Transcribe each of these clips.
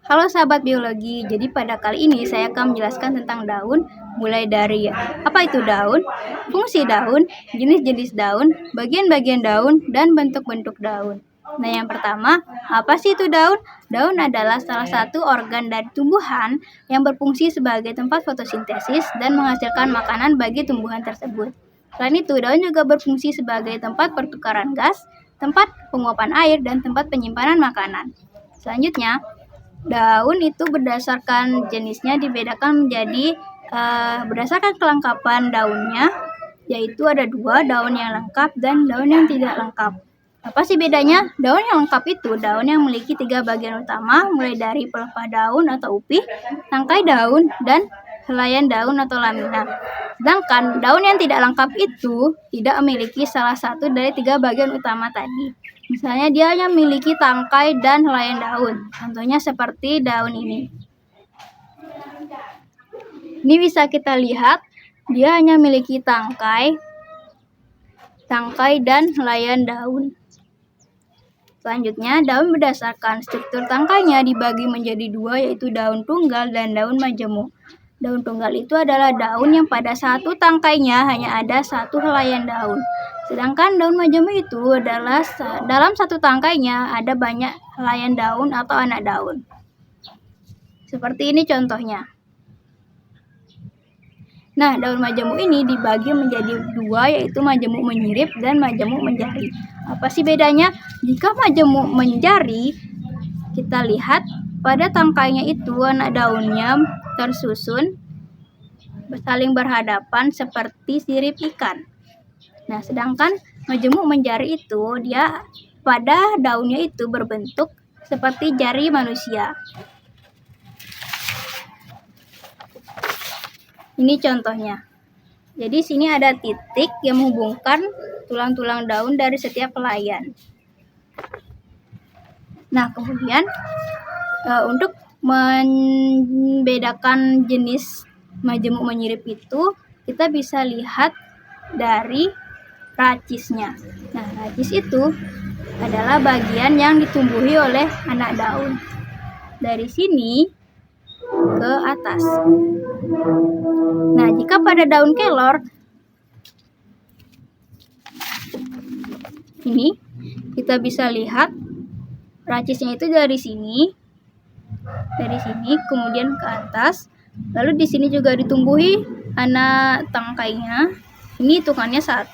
Halo sahabat biologi, jadi pada kali ini saya akan menjelaskan tentang daun, mulai dari apa itu daun, fungsi daun, jenis-jenis daun, bagian-bagian daun, dan bentuk-bentuk daun. Nah, yang pertama, apa sih itu daun? Daun adalah salah satu organ dari tumbuhan yang berfungsi sebagai tempat fotosintesis dan menghasilkan makanan bagi tumbuhan tersebut. Selain itu, daun juga berfungsi sebagai tempat pertukaran gas, tempat penguapan air, dan tempat penyimpanan makanan. Selanjutnya, daun itu berdasarkan jenisnya dibedakan menjadi berdasarkan kelengkapan daunnya, yaitu ada dua, daun yang lengkap dan daun yang tidak lengkap. Apa sih bedanya? Daun yang lengkap itu daun yang memiliki 3 bagian utama, mulai dari pelepah daun atau upih, tangkai daun, dan helaian daun atau lamina. Sedangkan daun yang tidak lengkap itu tidak memiliki salah satu dari 3 bagian utama tadi. Misalnya dia hanya memiliki tangkai dan helaian daun. Contohnya seperti daun ini. Ini bisa kita lihat, dia hanya memiliki tangkai dan helaian daun. Selanjutnya, daun berdasarkan struktur tangkainya dibagi menjadi dua, yaitu daun tunggal dan daun majemuk. Daun tunggal itu adalah daun yang pada satu tangkainya hanya ada satu helaian daun. Sedangkan daun majemuk itu adalah dalam satu tangkainya ada banyak helaian daun atau anak daun. Seperti ini contohnya. Nah, daun majemuk ini dibagi menjadi dua, yaitu majemuk menyirip dan majemuk menjari. Apa sih bedanya? Jika majemuk menjari, kita lihat pada tangkainya itu anak daunnya tersusun saling berhadapan seperti sirip ikan. Nah, sedangkan majemuk menjari itu dia pada daunnya itu berbentuk seperti jari manusia. Ini contohnya. Jadi sini ada titik yang menghubungkan tulang-tulang daun dari setiap helaian. Nah, kemudian untuk membedakan jenis majemuk menyirip itu, kita bisa lihat dari racisnya. Nah, racis itu adalah bagian yang ditumbuhi oleh anak daun. Dari sini ke atas. Nah, jika pada daun kelor, ini kita bisa lihat racisnya itu dari sini kemudian ke atas, lalu di sini juga ditumbuhi anak tangkainya. Ini hitungannya 1,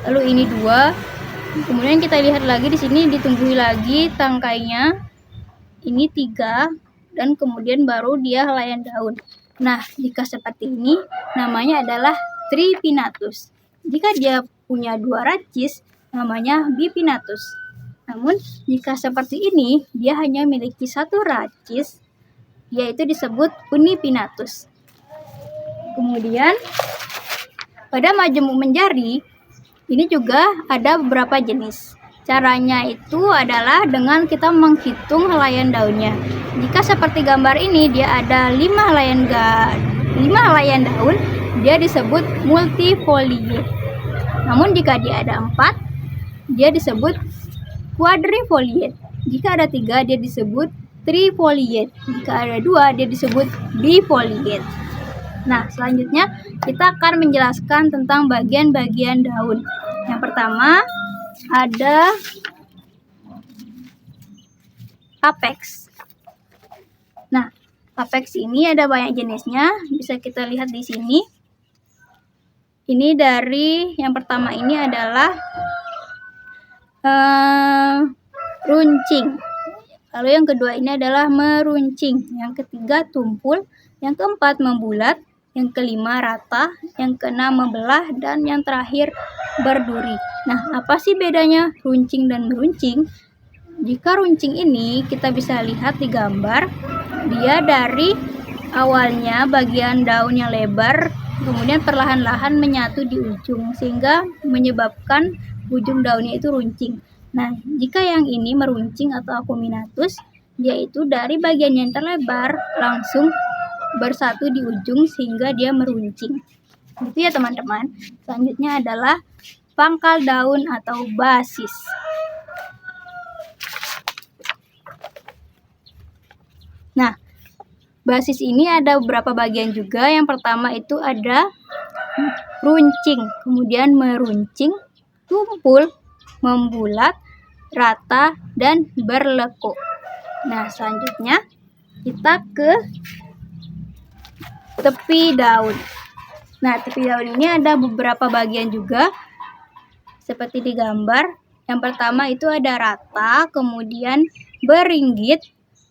lalu ini 2, kemudian kita lihat lagi di sini ditumbuhi lagi tangkainya, ini 3, dan kemudian baru dia helaian daun. Nah, jika seperti ini namanya adalah tripinatus. Jika dia punya 2 racis, namanya bipinatus. Namun, jika seperti ini, dia hanya memiliki 1 racis, yaitu disebut unipinatus. Kemudian, pada majemuk menjari, ini juga ada beberapa jenis. Caranya itu adalah dengan kita menghitung helaian daunnya. Jika seperti gambar ini, dia ada 5 helaian daun, dia disebut multifoliate. Namun jika dia ada 4, dia disebut quadrifoliate. Jika ada 3, dia disebut trifoliate. Jika ada 2, dia disebut bifoliate. Nah, selanjutnya kita akan menjelaskan tentang bagian-bagian daun. Yang pertama ada apex. Nah, apex ini ada banyak jenisnya, bisa kita lihat di sini. Ini dari yang pertama ini adalah runcing. Lalu yang kedua ini adalah meruncing. Yang ketiga tumpul. Yang keempat membulat. Yang kelima rata. Yang keenam membelah. Dan yang terakhir berduri. Nah, apa sih bedanya runcing dan meruncing? Jika runcing ini kita bisa lihat di gambar, dia dari awalnya bagian daun yang lebar, kemudian perlahan-lahan menyatu di ujung, sehingga menyebabkan ujung daunnya itu runcing. Nah, jika yang ini meruncing atau acuminatus, yaitu dari bagian yang terlebar langsung bersatu di ujung sehingga dia meruncing. Itu ya teman-teman. Selanjutnya adalah pangkal daun atau basis. Nah, basis ini ada beberapa bagian juga. Yang pertama itu ada runcing, kemudian meruncing, tumpul, membulat, rata, dan berlekuk. Nah, selanjutnya kita ke tepi daun. Nah, tepi daun ini ada beberapa bagian juga seperti di gambar. Yang pertama itu ada rata, kemudian beringgit,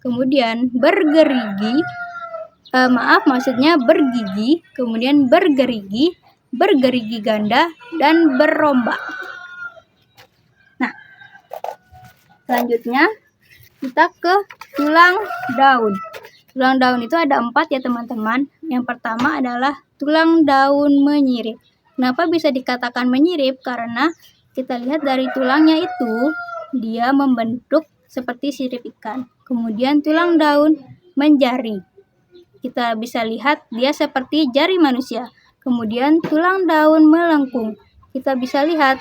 kemudian bergerigi, maksudnya bergigi, kemudian bergerigi, bergerigi ganda, dan berombak. Nah, selanjutnya kita ke tulang daun. Tulang daun itu ada 4 ya teman-teman. Yang pertama adalah tulang daun menyirip. Kenapa bisa dikatakan menyirip? Karena kita lihat dari tulangnya itu, dia membentuk seperti sirip ikan. Kemudian tulang daun menjari. Kita bisa lihat dia seperti jari manusia. Kemudian tulang daun melengkung. Kita bisa lihat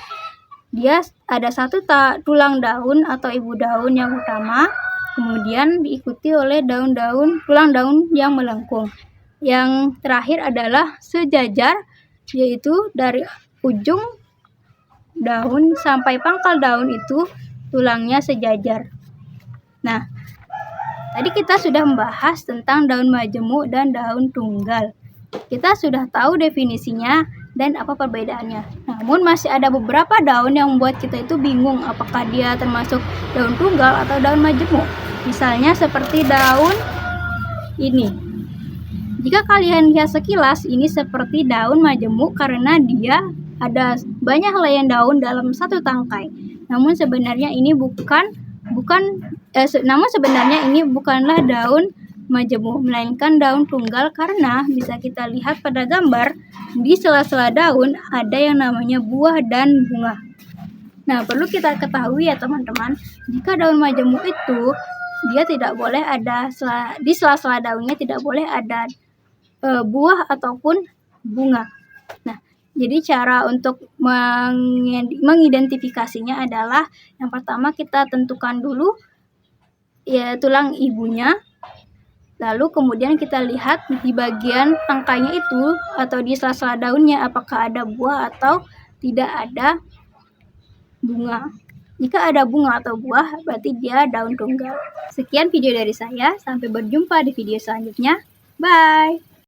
dia ada satu tulang daun atau ibu daun yang utama, kemudian diikuti oleh tulang daun yang melengkung. Yang terakhir adalah sejajar, yaitu dari ujung daun sampai pangkal daun itu tulangnya sejajar. Nah, tadi kita sudah membahas tentang daun majemuk dan daun tunggal. Kita sudah tahu definisinya dan apa perbedaannya. Namun masih ada beberapa daun yang membuat kita itu bingung apakah dia termasuk daun tunggal atau daun majemuk. Misalnya seperti daun ini. Jika kalian lihat sekilas, ini seperti daun majemuk karena dia ada banyak helaian daun dalam satu tangkai. Namun sebenarnya ini bukanlah daun majemuk, melainkan daun tunggal karena bisa kita lihat pada gambar di sela-sela daun ada yang namanya buah dan bunga. Nah, perlu kita ketahui ya teman-teman, jika daun majemuk itu dia tidak boleh ada di sela-sela daunnya tidak boleh ada buah ataupun bunga. Nah, jadi cara untuk mengidentifikasinya adalah yang pertama kita tentukan dulu ya tulang ibunya. Lalu kemudian kita lihat di bagian tangkainya itu atau di sela-sela daunnya apakah ada buah atau tidak ada bunga. Jika ada bunga atau buah berarti dia daun tunggal. Sekian video dari saya, sampai berjumpa di video selanjutnya. Bye!